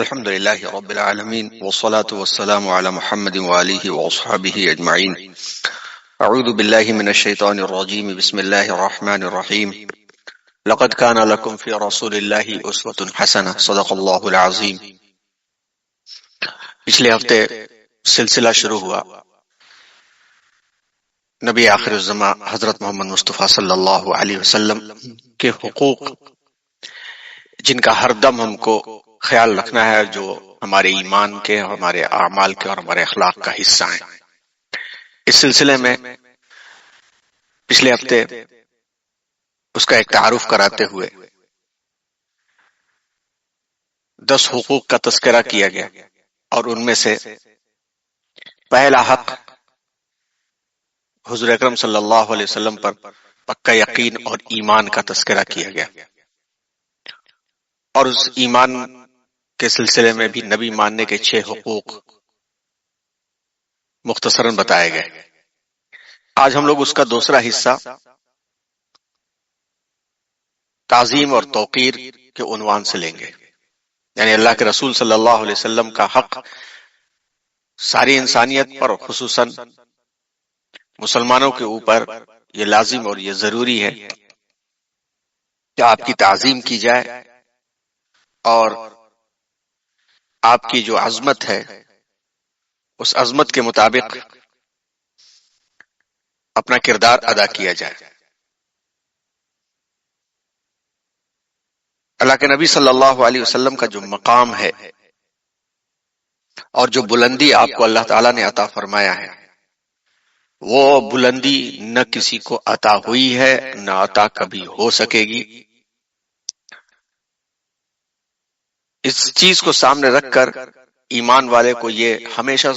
الحمد لله رب العالمين والصلاة والسلام على محمد وآله وأصحابه أجمعين. أعوذ بالله من الشيطان الرجيم. بسم الله الرحمن الرحيم. لقد كان لكم في رسول الله أسوة حسنة. صدق الله العظيم. پچھلے ہفتے سلسلہ شروع ہوا نبی آخر الزماں حضرت محمد مصطفیٰ صلی اللہ علیہ وسلم کے حقوق، جن کا ہر دم ہم کو خیال رکھنا ہے، جو ہمارے ایمان کے، ہمارے اعمال کے اور ہمارے اخلاق کا حصہ ہیں. اس سلسلے میں پچھلے ہفتے اس کا ایک تعارف کراتے ہوئے 10 حقوق کا تذکرہ کیا گیا، اور ان میں سے پہلا حق حضور اکرم صلی اللہ علیہ وسلم پر پکا یقین اور ایمان کا تذکرہ کیا گیا، اور اس ایمان کے سلسلے میں بھی نبی ماننے کے 6 حقوق مختصراً بتائے گئے. آج ہم لوگ اس کا دوسرا حصہ تعظیم اور توقیر کے عنوان سے لیں گے. یعنی اللہ کے رسول صلی اللہ علیہ وسلم کا حق ساری انسانیت پر، خصوصاً مسلمانوں کے اوپر یہ لازم اور یہ ضروری ہے کہ آپ کی تعظیم کی جائے، اور آپ کی جو عظمت ہے اس عظمت کے مطابق اپنا کردار ادا کیا جائے. اللہ کے نبی صلی اللہ علیہ وسلم کا جو مقام ہے اور جو بلندی آپ کو اللہ تعالیٰ نے عطا فرمایا ہے، وہ بلندی نہ کسی کو عطا ہوئی ہے، نہ عطا کبھی ہو سکے گی. اس چیز کو سامنے رکھ کر ایمان والے کو یہ ہمیشہ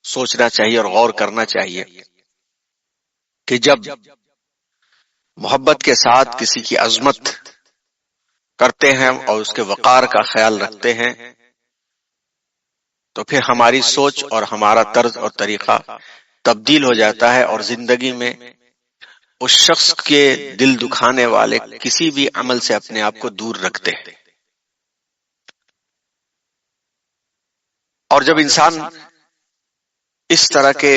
سوچنا چاہیے اور غور کرنا چاہیے کہ جب محبت کے ساتھ کسی کی عظمت کرتے ہیں اور اس کے وقار کا خیال رکھتے ہیں، تو پھر ہماری سوچ اور ہمارا طرز اور طریقہ تبدیل ہو جاتا ہے، اور زندگی میں اس شخص کے دل دکھانے والے کسی بھی عمل سے اپنے آپ کو دور رکھتے ہیں. اور جب انسان اس طرح کے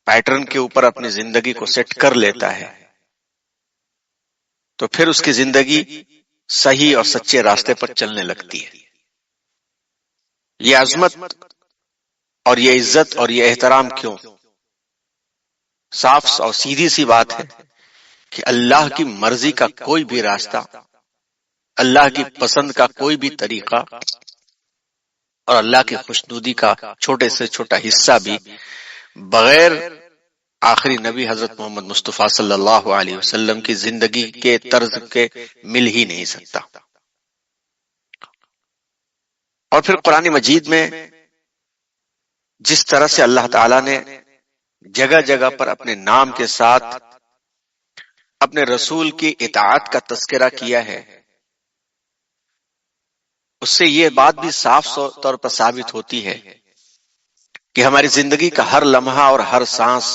پیٹرن کے اوپر اپنی زندگی کو سیٹ کر لیتا ہے، تو پھر اس کی زندگی صحیح اور سچے راستے پر چلنے لگتی ہے. یہ عظمت اور یہ عزت اور یہ احترام کیوں؟ صاف اور سیدھی سی بات ہے کہ اللہ کی مرضی کا کوئی بھی راستہ، اللہ کی پسند کا کوئی بھی طریقہ اور اللہ کی خوشنودی کا چھوٹے سے چھوٹا حصہ بھی بغیر آخری نبی حضرت محمد مصطفیٰ صلی اللہ علیہ وسلم کی زندگی کے طرز کے مل ہی نہیں سکتا. اور پھر قرآن مجید میں جس طرح سے اللہ تعالیٰ نے جگہ جگہ پر اپنے نام کے ساتھ اپنے رسول کی اطاعت کا تذکرہ کیا ہے، اس سے یہ بات بھی صاف طور پر ثابت ہوتی ہے کہ ہماری زندگی کا ہر لمحہ اور ہر سانس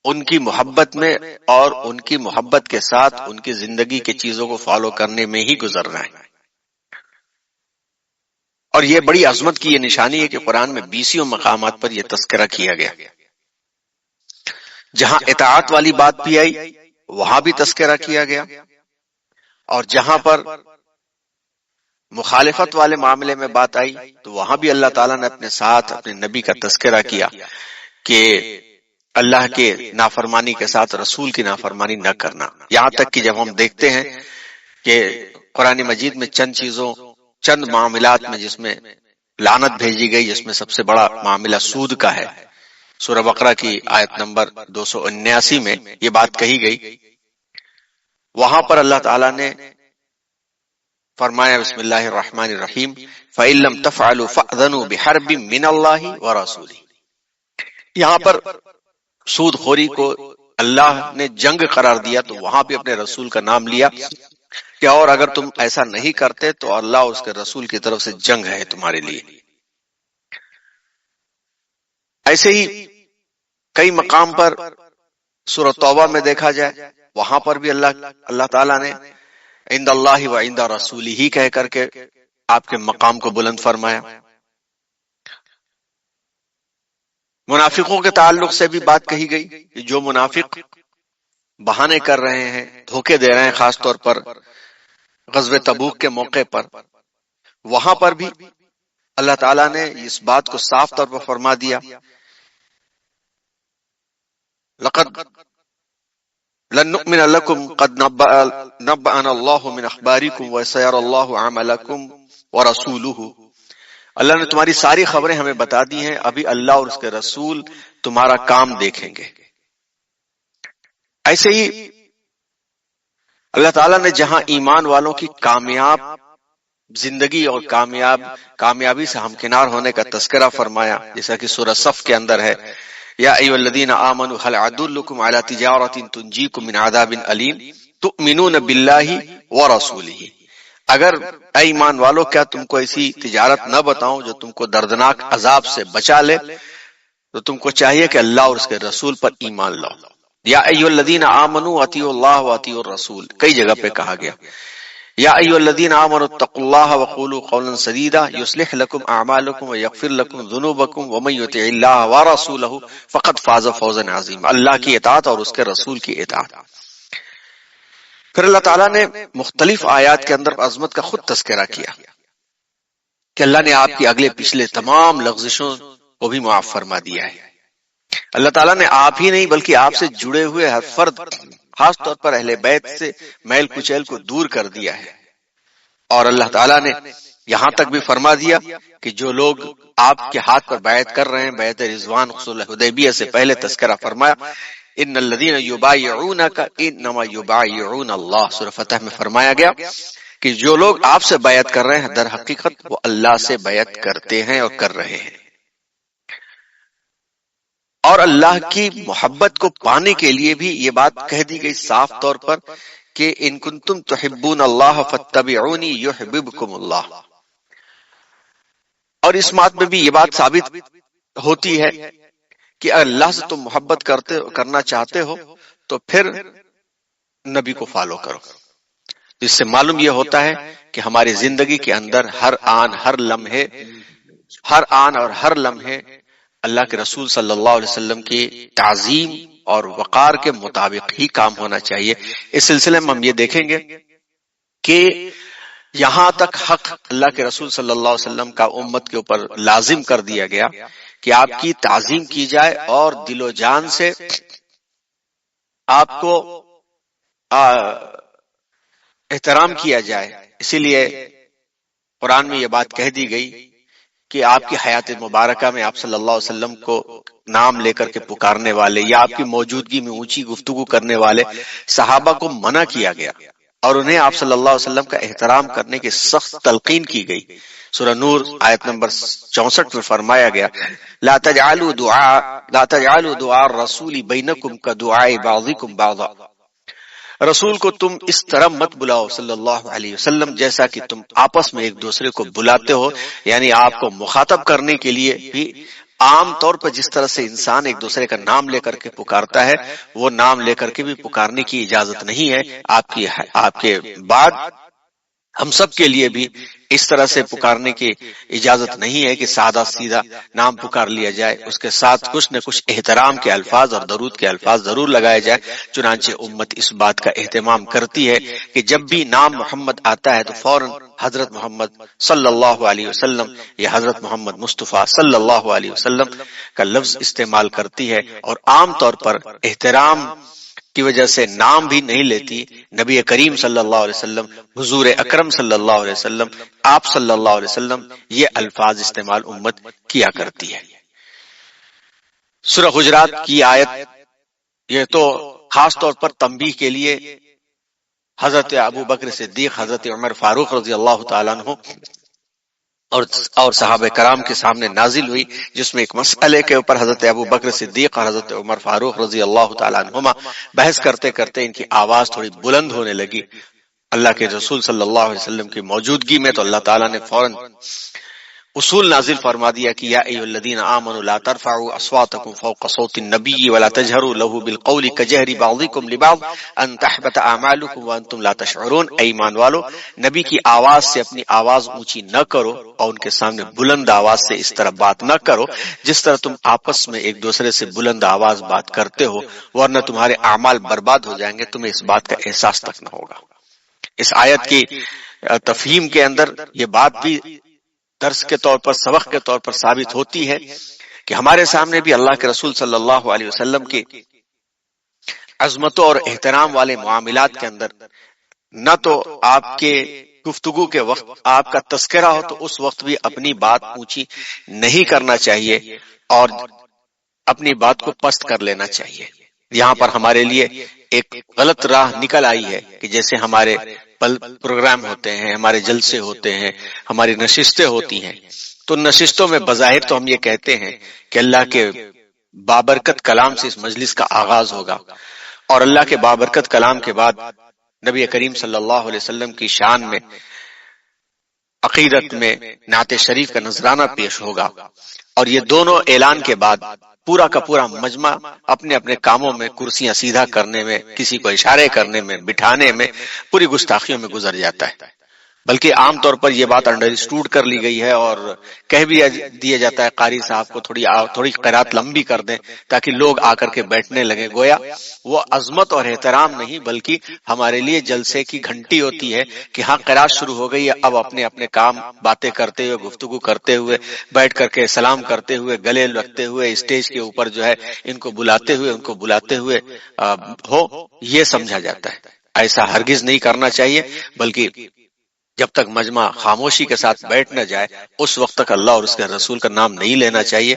ان کی محبت میں اور ان کی محبت کے ساتھ ان کی زندگی کے چیزوں کو فالو کرنے میں ہی گزرنا ہے. اور یہ بڑی عظمت کی یہ نشانی ہے کہ قرآن میں 20 مقامات پر یہ تذکرہ کیا گیا. جہاں اطاعت والی بات بھی آئی وہاں بھی تذکرہ کیا گیا، اور جہاں پر مخالفت والے معاملے میں بات آئی تو وہاں بھی اللہ تعالیٰ نے اپنے ساتھ اپنے نبی کا تذکرہ کیا کہ اللہ کے نافرمانی کے ساتھ رسول کی نافرمانی نہ کرنا. یہاں تک کہ جب ہم دیکھتے ہیں کہ قرآن مجید میں چند معاملات میں جس میں لعنت بھیجی گئی، جس میں سب سے بڑا معاملہ سود کا ہے، سورہ بقرہ کی آیت نمبر 279 میں یہ بات کہی گئی. وہاں پر اللہ تعالیٰ نے فرمایا بسم اللہ الرحمن الرحیم فَإِن لَّمْ تَفْعَلُوا فَأْذَنُوا بِحَرْبٍ مِّنَ اللَّهِ وَرَسُولِهِ. یہاں پر سود خوری کو اللہ نے جنگ قرار دیا تو وہاں بھی اپنے رسول کا نام لیا کہ اور اگر تم ایسا نہیں کرتے تو اللہ اس کے رسول کی طرف سے جنگ ہے تمہارے لیے. ایسے ہی کئی مقام پر سورہ توبہ میں دیکھا جائے، وہاں پر بھی اللہ تعالیٰ نے عند اللہ و عند رسولہ کہہ کر کے آپ کے مقام کو بلند فرمایا۔ منافقوں کے تعلق سے بھی بات کہی گئی کہ جو منافق بہانے کر رہے ہیں، دھوکے دے رہے ہیں، خاص طور پر غزوہ تبوک کے موقع پر، وہاں پر بھی اللہ تعالیٰ نے اس بات کو صاف طور پر فرما دیا، لقد لن نؤمن لكم قد نبأنا الله من اخباركم وسيرى الله عملكم ورسوله۔ اللہ نے تمہاری ساری خبریں ہمیں بتا دی ہیں، ابھی اللہ اور اس کے رسول تمہارا کام دیکھیں گے۔ ایسے ہی اللہ تعالیٰ نے جہاں ایمان والوں کی کامیاب زندگی اور کامیابی سے ہمکنار ہونے کا تذکرہ فرمایا، جیسا کہ سورہ صف کے اندر ہے، یا ایھا الذین آمنوا هل ادلکم علی تجارۃ تنجیکم من عذاب علیم تؤمنون باللہ ورسولہ۔ اگر اے ایمان والو، کیا تم کو ایسی تجارت نہ بتاؤں جو تم کو دردناک عذاب سے بچا لے؟ تو تم کو چاہیے کہ اللہ اور اس کے رسول پر ایمان لاؤ۔ یا ایھا الذین آمنوا اطیعوا اللہ واطیعوا الرسول، کئی جگہ پہ کہا گیا۔ یا ایھا الذین آمنوا اتقوا اللہ وقولوا قولا سدیدا یصلح لکم اعمالکم ویغفر لکم ذنوبکم ومن یطع اللہ ورسولہ فقد فاز فوزا عظیما۔ اللہ کی اطاعت اور اس کے رسول کی اطاعت۔ پھر اللہ تعالیٰ نے مختلف آیات کے اندر عظمت کا خود تذکرہ کیا کہ اللہ نے آپ کی اگلے پچھلے تمام لغزشوں کو بھی معاف فرما دیا ہے۔ اللہ تعالیٰ نے آپ ہی نہیں بلکہ آپ سے جڑے ہوئے ہر فرد، خاص طور پر اہل بیت سے میل کچیل کو دور کر دیا ہے۔ اور اللہ تعالیٰ نے یہاں تک بھی فرما دیا کہ جو لوگ آپ کے ہاتھ پر بیعت کر رہے ہیں، بیعت رضوان صلح حدیبیہ سے پہلے تذکرہ فرمایا، ان الذین یبایعونک انما یبایعون اللہ، سورہ فتح میں فرمایا گیا کہ جو لوگ آپ سے بیعت کر رہے ہیں در حقیقت وہ اللہ سے بیعت کرتے ہیں اور کر رہے ہیں۔ اور اللہ کی محبت کو پانے کے لیے بھی یہ بات کہہ دی گئی صاف طور پر کہ ان کنتم تحبون اللہ فاتبعونی یحببکم اللہ۔ اور اس بات میں بھی یہ بات ثابت ہوتی ہے کہ اللہ سے تم محبت کرنا چاہتے ہو تو پھر نبی کو فالو کرو۔ اس سے معلوم یہ ہوتا ہے کہ ہماری زندگی کے اندر ہر آن اور ہر لمحے اللہ کے رسول صلی اللہ علیہ وسلم کی تعظیم اور وقار کے مطابق ہی کام ہونا چاہیے۔ اس سلسلے میں ہم یہ دیکھیں گے کہ یہاں تک حق اللہ کے رسول صلی اللہ علیہ وسلم کا امت کے اوپر لازم کر دیا گیا کہ آپ کی تعظیم کی جائے اور دل و جان سے آپ کو احترام کیا جائے۔ اسی لیے قرآن میں یہ بات کہہ دی گئی کہ آپ کی حیات مبارکہ میں آپ صلی اللہ علیہ وسلم کو نام لے کر کے پکارنے والے یا آپ کی موجودگی میں اونچی گفتگو کرنے والے صحابہ کو منع کیا گیا اور انہیں آپ صلی اللہ علیہ وسلم کا احترام کرنے کی سخت تلقین کی گئی۔ سورہ نور آیت نمبر 64 میں فرمایا گیا، لا تجعلوا دعاء الرسول بینکم کدعاء بعضکم بعضا، رسول کو تم اس طرح مت بلاؤ صلی اللہ علیہ وسلم جیسا کہ تم آپس میں ایک دوسرے کو بلاتے ہو، یعنی آپ کو مخاطب کرنے کے لیے بھی عام طور پر جس طرح سے انسان ایک دوسرے کا نام لے کر کے پکارتا ہے، وہ نام لے کر کے بھی پکارنے کی اجازت نہیں ہے۔ آپ کے بعد ہم سب کے لیے بھی اس طرح سے پکارنے کی اجازت نہیں ہے کہ سادہ سیدھا نام پکار لیا جائے، اس کے ساتھ کچھ نہ کچھ احترام کے الفاظ اور درود کے الفاظ ضرور لگائے جائے۔ چنانچہ امت اس بات کا اہتمام کرتی ہے کہ جب بھی نام محمد آتا ہے تو فوراً حضرت محمد صلی اللہ علیہ وسلم یا حضرت محمد مصطفیٰ صلی اللہ علیہ وسلم کا لفظ استعمال کرتی ہے، اور عام طور پر احترام کی وجہ سے نام بھی نہیں لیتی۔ نبی کریم صلی اللہ علیہ وسلم، حضور اکرم صلی اللہ علیہ وسلم، آپ صلی اللہ علیہ وسلم یہ الفاظ استعمال امت کیا کرتی ہے۔ سورہ حجرات کی آیت یہ تو خاص طور پر تنبیہ کے لیے حضرت ابو بکر صدیق، حضرت عمر فاروق رضی اللہ تعالیٰ عنہ اور صحابہ کرام کے سامنے نازل ہوئی، جس میں ایک مسئلے کے اوپر حضرت ابو بکر صدیق اور حضرت عمر فاروق رضی اللہ تعالیٰ عنہما بحث کرتے کرتے ان کی آواز تھوڑی بلند ہونے لگی اللہ کے رسول صلی اللہ علیہ وسلم کی موجودگی میں، تو اللہ تعالیٰ نے فوراً اصول نازل فرما دیا کہ یا ایھا الذین آمنوا لا ترفعوا اصواتکم فوق صوت النبی ولا تجهروا له بالقول كجهر بعضکم لبعض ان تحبط اعمالکم وانتم لا تشعرون، اے ایمان والو نبی کی آواز سے اپنی آواز اونچی نہ کرو اور ان کے سامنے بلند آواز سے اس طرح بات نہ کرو جس طرح تم آپس میں ایک دوسرے سے بلند آواز بات کرتے ہو، ورنہ تمہارے اعمال برباد ہو جائیں گے، تمہیں اس بات کا احساس تک نہ ہوگا۔ اس آیت کی تفہیم کے اندر یہ بات بھی درس کے طور پر، سبق کے طور پر ثابت ہوتی ہے کہ ہمارے سامنے بھی اللہ کے رسول صلی اللہ علیہ وسلم کے عظمتوں اور احترام والے معاملات کے اندر نہ تو آپ کے گفتگو کے وقت آپ کا تذکرہ ہو تو اس وقت بھی اپنی بات اونچی نہیں کرنا چاہیے اور اپنی بات کو پست کر لینا چاہیے۔ یہاں پر ہمارے لیے ایک غلط راہ نکل آئی ہے کہ جیسے ہمارے پروگرام ہوتے ہیں، ہمارے جلسے ہوتے ہیں، ہماری نشستیں ہوتی ہیں، تو نشستوں میں بظاہر تو ہم یہ کہتے ہیں کہ اللہ کے بابرکت کلام سے اس مجلس کا آغاز ہوگا، اور اللہ کے بابرکت کلام کے بعد نبی کریم صلی اللہ علیہ وسلم کی شان میں عقیدت میں نعت شریف کا نذرانہ پیش ہوگا، اور یہ دونوں اعلان کے بعد پورا کا پورا مجمع اپنے اپنے کاموں میں کرسیاں سیدھا کرنے میں، کسی کو اشارے کرنے میں، بٹھانے میں، پوری گستاخیوں میں گزر جاتا ہے۔ بلکہ عام طور پر یہ بات انڈرسٹوڈ کر لی گئی ہے اور کہہ بھی دیا جاتا ہے قاری صاحب کو تھوڑی قرات لمبی کر دیں تاکہ لوگ آ کر کے بیٹھنے لگیں۔ گویا وہ عظمت اور احترام نہیں بلکہ ہمارے لیے جلسے کی گھنٹی ہوتی ہے کہ ہاں قرات شروع ہو گئی ہے، اب اپنے اپنے کام باتیں کرتے ہوئے، گفتگو کرتے ہوئے، بیٹھ کر کے سلام کرتے ہوئے، گلے لگتے ہوئے، اسٹیج کے اوپر جو ہے ان کو بلاتے ہوئے ہو، یہ سمجھا جاتا ہے۔ ایسا ہرگز نہیں کرنا چاہیے، بلکہ جب تک مجمع خاموشی کے ساتھ بیٹھ نہ جائے اس وقت تک اللہ اور اس کے رسول کا نام نہیں لینا چاہیے،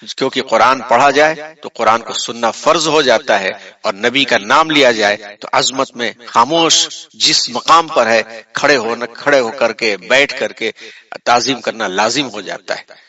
کیونکہ قرآن پڑھا جائے تو قرآن کو سننا فرض ہو جاتا ہے، اور نبی کا نام لیا جائے تو عظمت میں خاموش جس مقام پر ہے کھڑے ہو کر کے، بیٹھ کر کے تعظیم کرنا لازم ہو جاتا ہے۔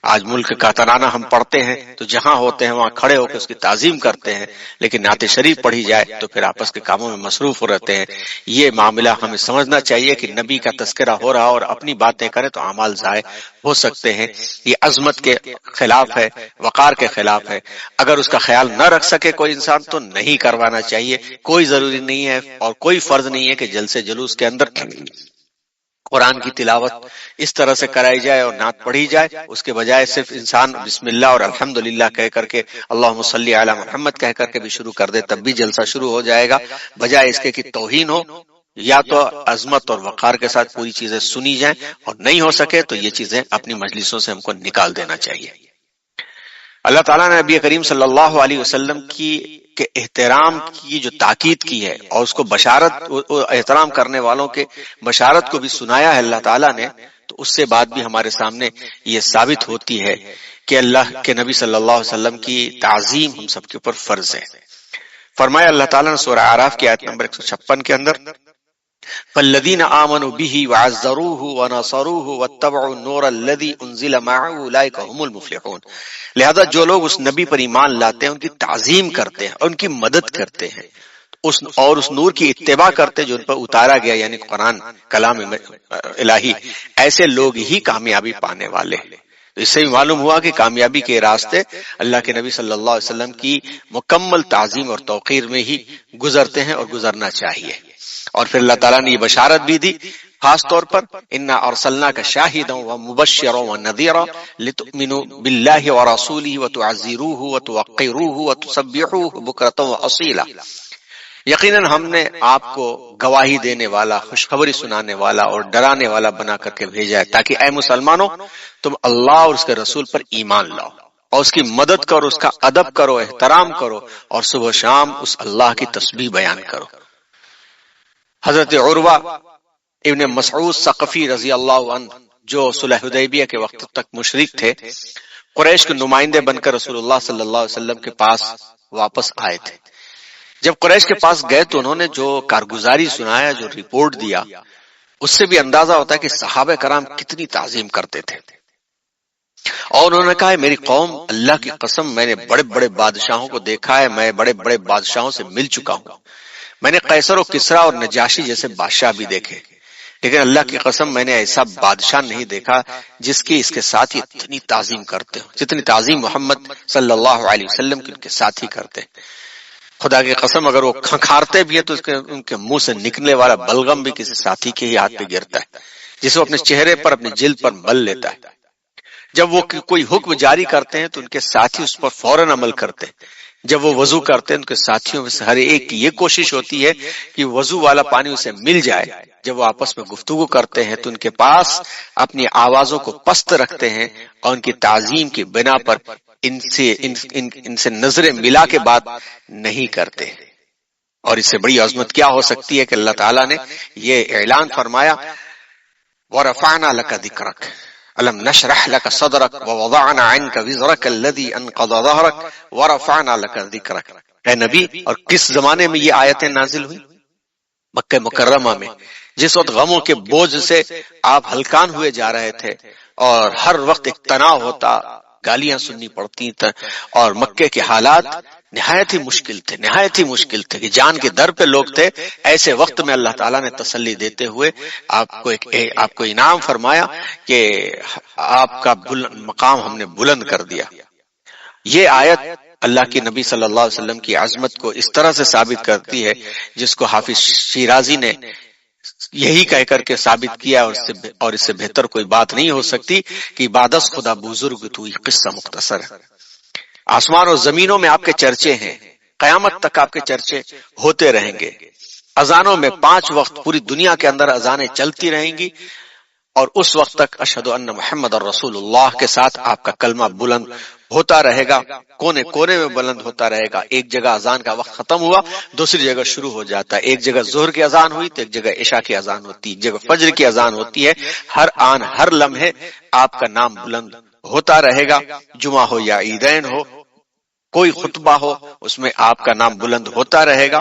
آج ملک کا ترانہ ہم پڑھتے ہیں تو جہاں ہوتے ہیں وہاں کھڑے ہو کے اس کی تعظیم کرتے ہیں، لیکن نعت شریف پڑھی جائے تو پھر آپس کے کاموں میں مصروف ہو رہتے ہیں۔ یہ معاملہ ہمیں سمجھنا چاہیے کہ نبی کا تذکرہ ہو رہا اور اپنی باتیں کریں تو اعمال ضائع ہو سکتے ہیں۔ یہ عظمت کے خلاف ہے، وقار کے خلاف ہے۔ اگر اس کا خیال نہ رکھ سکے کوئی انسان تو نہیں کروانا چاہیے۔ کوئی ضروری نہیں ہے اور کوئی فرض نہیں ہے کہ جلسے جلوس کے اندر قرآن کی تلاوت اس طرح سے کرائی جائے اور نعت پڑھی جائے، اس کے بجائے صرف انسان بسم اللہ اور الحمدللہ کہہ کر کے، اللہم صلی علی محمد کہہ کر کے بھی شروع کر دے تب بھی جلسہ شروع ہو جائے گا، بجائے اس کے کہ توہین ہو۔ یا تو عظمت اور وقار کے ساتھ پوری چیزیں سنی جائیں، اور نہیں ہو سکے تو یہ چیزیں اپنی مجلسوں سے ہم کو نکال دینا چاہیے۔ اللہ تعالیٰ نے نبی کریم صلی اللہ علیہ وسلم کے احترام کی جو تاکید کی ہے اور اس کو بشارت، احترام کرنے والوں کے بشارت کو بھی سنایا ہے اللہ تعالیٰ نے، تو اس سے بعد بھی ہمارے سامنے یہ ثابت ہوتی ہے کہ اللہ کے نبی صلی اللہ علیہ وسلم کی تعظیم ہم سب کے اوپر فرض ہے۔ فرمایا اللہ تعالیٰ نے سورہ اعراف کی آیت نمبر 156 کے اندر، فالذین آمنوا به وعزروه ونصروه واتبعوا النور الذی انزل معه اولئک هم المفلحون۔ لہذا جو لوگ اس نبی پر ایمان لاتے ہیں، ان کی تعظیم کرتے ہیں، ان کی مدد کرتے ہیں، اس نور کی اتباع کرتے جو ان پر اتارا گیا، یعنی قرآن کلام الہی، ایسے لوگ ہی کامیابی پانے والے ہیں۔ تو اس سے بھی معلوم ہوا کہ کامیابی کے راستے اللہ کے نبی صلی اللہ علیہ وسلم کی مکمل تعظیم اور توقیر میں ہی گزرتے ہیں اور گزرنا چاہیے۔ اور پھر اللہ تعالیٰ نے یہ بشارت بھی دی خاص طور پر، انا ارسلناک شاہدا ومبشرا ونذیرا لتؤمنوا باللہ ورسولہ وتعزروہ وتوقروہ وتسبحوہ بکرۃ واصیلا۔ یقیناً ہم نے آپ کو گواہی دینے والا، خوشخبری سنانے والا اور ڈرانے والا بنا کر کے بھیجا ہے تاکہ اے مسلمانوں تم اللہ اور اس کے رسول پر ایمان لاؤ اور اس کی مدد کرو، اس کا ادب کرو، احترام کرو، اور صبح و شام اس اللہ کی تسبیح بیان کرو۔ حضرت عروہ ابن مسعود ثقفی رضی اللہ عنہ جو صلح حدیبیہ کے وقت تک مشرک تھے، قریش کے نمائندے بن کر رسول اللہ صلی اللہ علیہ وسلم کے پاس واپس آئے تھے۔ جب قریش کے پاس گئے تو انہوں نے جو کارگزاری سنایا، جو رپورٹ دیا، اس سے بھی اندازہ ہوتا ہے کہ صحابہ کرام کتنی تعظیم کرتے تھے۔ اور انہوں نے کہا، میری قوم، اللہ کی قسم میں نے بڑے بڑے بادشاہوں کو دیکھا ہے، میں بڑے بڑے بادشاہوں سے مل چکا ہوں، میں نے قیصر و کسریٰ اور نجاشی جیسے بادشاہ بھی دیکھے، لیکن اللہ کی قسم میں نے ایسا بادشاہ نہیں دیکھا جس کی اس کے ساتھ اتنی تعظیم کرتے ہو جتنی تعظیم محمد صلی اللہ علیہ وسلم کی ان کے ساتھ ہی کرتے. خدا کی قسم اگر وہ کھنکھارتے بھی ہیں تو ان کے منہ سے نکلنے والا بلغم بھی کسی ساتھی کے ہی ہاتھ پہ گرتا ہے، جسے وہ اپنے چہرے پر اپنے جلد پر مل لیتا ہے. جب وہ کوئی حکم جاری کرتے ہیں تو ان کے ساتھی اس پر فوراً عمل کرتے ہیں. جب وہ وضو کرتے ہیں ان کے ساتھیوں میں سے ہر ایک کی یہ کوشش ہوتی ہے کہ وضو والا پانی اسے مل جائے. جب وہ آپس میں گفتگو کرتے ہیں تو ان کے پاس اپنی آوازوں کو پست رکھتے ہیں اور ان کی تعظیم کی بنا پر ان سے نظریں ملا کے بات نہیں کرتے. اور اس سے بڑی عظمت کیا ہو سکتی ہے کہ اللہ تعالیٰ نے یہ اعلان فرمایا وَرَفَعْنَا لَكَ ذِكْرَكَ أَلَمْ نَشْرَحْ لَكَ صَدْرَكَ وَوَضَعْنَا عَنْكَ وِزْرَكَ الَّذِي أَنْقَضَ ظَهْرَكَ وَرَفَعْنَا لَكَ ذِكْرَكَ. اے نبی، اور کس زمانے میں یہ آیتیں نازل ہوئی؟ مکہ مکرمہ میں، جس وقت غموں کے بوجھ سے آپ ہلکان ہوئے جا رہے تھے اور ہر وقت ایک تناؤ ہوتا، گالیاں سننی پڑتی تھیں، اور مکے کے حالات نہایت ہی مشکل تھے کہ جان کے در پہ لوگ تھے. ایسے وقت میں اللہ تعالیٰ نے تسلی دیتے ہوئے آپ کو انعام فرمایا کہ آپ کا مقام ہم نے بلند کر دیا. یہ آیت اللہ کے نبی صلی اللہ علیہ وسلم کی عظمت کو اس طرح سے ثابت کرتی ہے جس کو حافظ شیرازی نے یہی کہہ کر کے ثابت کیا، اور اس سے بہتر کوئی بات نہیں ہو سکتی کہ عبادت خدا بزرگ تو یہ قصہ مختصر ہے. آسمان اور زمینوں میں آپ کے چرچے ہیں، قیامت تک آپ کے چرچے ہوتے رہیں گے. اذانوں میں 5 وقت پوری دنیا کے اندر اذانیں چلتی رہیں گی، اور اس وقت تک اشہد ان محمد رسول اللہ کے ساتھ آپ کا کلمہ بلند ہوتا رہے گا، کونے کونے میں بلند ہوتا رہے گا. ایک جگہ اذان کا وقت ختم ہوا، دوسری جگہ شروع ہو جاتا ہے. ایک جگہ ظہر کی اذان ہوئی تو ایک جگہ عشاء کی اذان ہوتی، ایک جگہ فجر کی اذان ہوتی ہے. ہر آن ہر لمحے آپ کا نام بلند ہوتا رہے گا. جمعہ ہو یا عیدین ہو، کوئی خطبہ ہو، اس میں آپ کا نام بلند ہوتا رہے گا.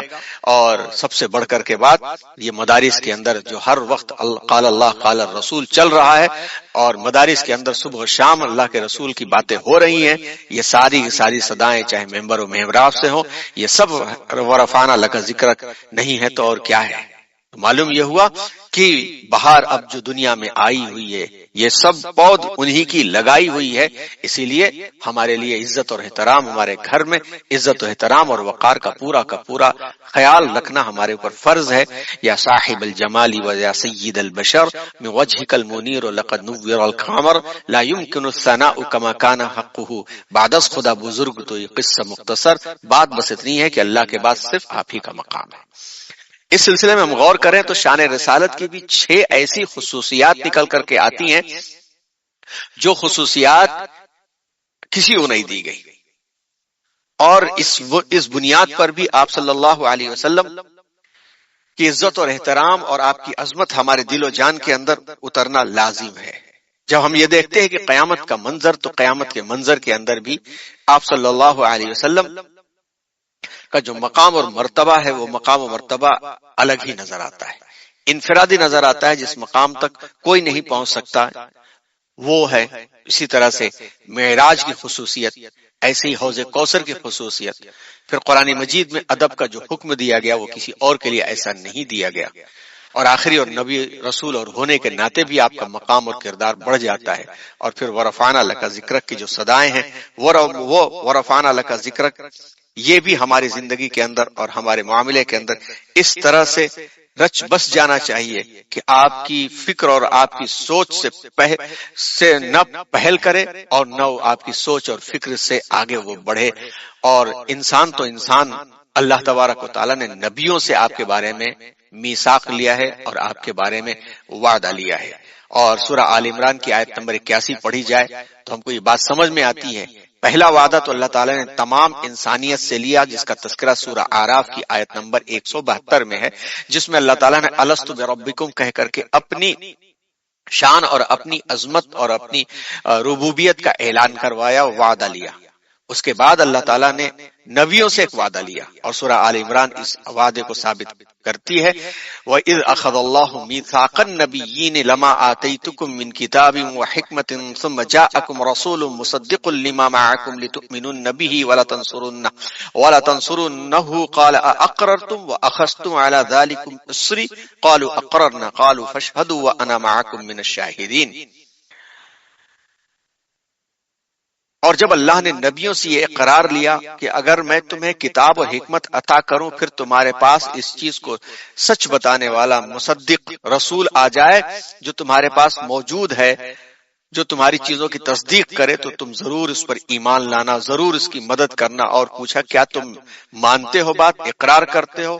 اور سب سے بڑھ کر کے بات، یہ مدارس کے اندر جو ہر وقت قال اللہ قال الرسول چل رہا ہے، اور مدارس کے اندر صبح و شام اللہ کے رسول کی باتیں ہو رہی ہیں، یہ ساری کی ساری صدائیں چاہے ممبر و محراب سے ہوں، یہ سب ورفعنا لک ذکرک نہیں ہے تو اور کیا ہے. معلوم یہ ہوا کہ بہار اب جو دنیا میں آئی ہوئی ہے یہ سب پود انہی کی لگائی ہوئی ہے. اسی لیے ہمارے لیے عزت اور احترام، ہمارے گھر میں عزت و احترام اور وقار کا پورا خیال رکھنا ہمارے اوپر فرض ہے. یا صاحب الجمال و یا سید البشر من وجهك المنیر لقد نور القمر لا يمكن الثناء كما كان حقه. بعد از خدا بزرگ تو یہ قصہ مختصر. بات بس اتنی ہے کہ اللہ کے بعد صرف آپ ہی کا مقام ہے. اس سلسلے میں ہم غور کریں تو شان رسالت کی بھی 6 ایسی خصوصیات نکل کر کے آتی ہیں جو خصوصیات کسی کو نہیں دی گئی، اور اس بنیاد پر بھی آپ صلی اللہ علیہ وسلم کی عزت اور احترام اور آپ کی عظمت ہمارے دل و جان کے اندر اترنا لازم ہے. جب ہم یہ دیکھتے ہیں کہ قیامت کا منظر، تو قیامت کے منظر کے اندر بھی آپ صلی اللہ علیہ وسلم کا جو مقام اور مرتبہ ہے وہ مقام و مرتبہ الگ ہی نظر آتا ہے، انفرادی نظر آتا ہے، جس مقام تک کوئی نہیں پہنچ سکتا وہ ہے. اسی طرح سے معراج کی خصوصیت، ایسے ہی حوض کوثر کی خصوصیت. پھر قرآن مجید میں ادب کا جو حکم دیا گیا وہ کسی اور کے لیے ایسا نہیں دیا گیا. اور آخری اور نبی رسول اور ہونے کے ناطے بھی آپ کا مقام اور کردار بڑھ جاتا ہے. اور پھر ورفعنا لک ذکرک کی جو صدائیں ہیں وہ ورفعنا لک ذکرک، یہ بھی ہماری زندگی کے اندر اور ہمارے معاملے کے اندر اس طرح سے رچ بس جانا چاہیے کہ آپ کی فکر اور آپ کی سوچ سے نہ پہل کرے اور نہ آپ کی سوچ اور فکر سے آگے وہ بڑھے. اور انسان تو انسان، اللہ تبارک و تعالیٰ نے نبیوں سے آپ کے بارے میں میثاق لیا ہے اور آپ کے بارے میں وعدہ لیا ہے. اور سورہ آل عمران کی آیت نمبر 81 پڑھی جائے تو ہم کو یہ بات سمجھ میں آتی ہے. پہلا وعدہ تو اللہ تعالیٰ نے تمام انسانیت سے لیا، جس کا تذکرہ سورہ اعراف کی آیت نمبر 172 میں ہے، جس میں اللہ تعالیٰ نے الست بربکم کہہ کر کے اپنی شان اور اپنی عظمت اور اپنی ربوبیت کا اعلان کروایا، وعدہ لیا. اس کے بعد اللہ تعالیٰ نے نبیوں سے ایک وعدہ لیا، اور سورہ آل عمران اس وعدے کو ثابت کرتی ہے وَإِذْ أَخَذَ اللَّهُ مِيثَاقَ النَّبِيِّينَ لَمَا آتَيْتُكُم مِّن كِتَابٍ وَحِكْمَةٍ ثُمَّ جَاءَكُمْ رَسُولٌ مُصَدِّقٌ لِّمَا مَعَكُمْ لِتُؤْمِنُنَّ بِهِ وَلَا تَنصُرُنَّهُ قَالَ أَأَقْرَرْتُمْ وَأَخَذْتُمْ عَلَى ذَلِكُمْ إِصْرِي قَالُوا أَقْرَرْنَا قَالُوا فَاشْهَدُوا وَأَنَا مَعَكُمْ مِنَ الشَّاهِدِينَ۔ اور جب اللہ نے نبیوں سے یہ اقرار لیا کہ اگر میں تمہیں کتاب اور حکمت عطا کروں پھر تمہارے پاس اس چیز کو سچ بتانے والا مصدق رسول آ جائے جو تمہارے پاس موجود ہے، جو تمہاری چیزوں کی تصدیق کرے، تو تم ضرور اس پر ایمان لانا، ضرور اس کی مدد کرنا۔ اور پوچھا کیا تم مانتے ہو بات، اقرار کرتے ہو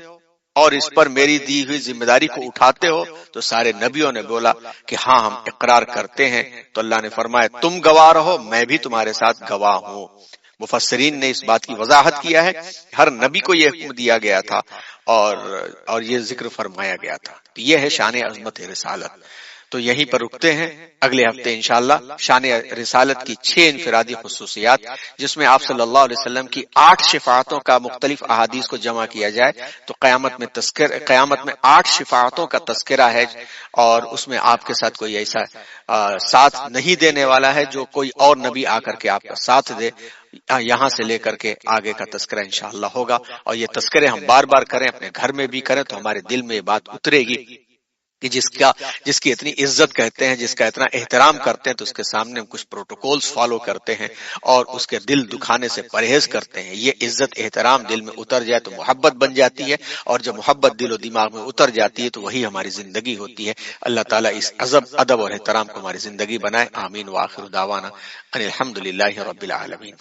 اور اس پر میری دی ہوئی ذمہ داری کو اٹھاتے ہو؟ تو سارے نبیوں نے بولا کہ ہاں ہم اقرار کرتے ہیں۔ تو اللہ نے فرمایا تم گواہ رہو، میں بھی تمہارے ساتھ گواہ ہوں۔ مفسرین نے اس بات کی وضاحت کیا ہے ہر نبی کو یہ حکم دیا گیا تھا اور یہ ذکر فرمایا گیا تھا۔ تو یہ ہے شان عظمت رسالت۔ تو یہیں پر رکتے ہیں، اگلے ہفتے انشاءاللہ شان رسالت کی 6 انفرادی خصوصیات، جس میں آپ صلی اللہ علیہ وسلم کی 8 شفاعتوں کا مختلف احادیث کو جمع کیا جائے تو قیامت میں 8 شفاعتوں کا تذکرہ ہے، اور اس میں آپ کے ساتھ کوئی ایسا ساتھ نہیں دینے والا ہے جو کوئی اور نبی آ کر کے آپ کا ساتھ دے۔ یہاں سے لے کر کے آگے کا تذکرہ انشاءاللہ ہوگا، اور یہ تذکرے ہم بار بار کریں، اپنے گھر میں بھی کریں، تو ہمارے دل میں یہ بات اترے گی کہ جس کی اتنی عزت کہتے ہیں، جس کا اتنا احترام کرتے ہیں، تو اس کے سامنے ہم کچھ پروٹوکولز فالو کرتے ہیں اور اس کے دل دکھانے سے پرہیز کرتے ہیں۔ یہ عزت احترام دل میں اتر جائے تو محبت بن جاتی ہے، اور جب محبت دل و دماغ میں اتر جاتی ہے تو وہی ہماری زندگی ہوتی ہے۔ اللہ تعالیٰ اس ادب اور احترام کو ہماری زندگی بنائے، آمین۔ وآخر دعوانا ان الحمد للہ رب العالمین۔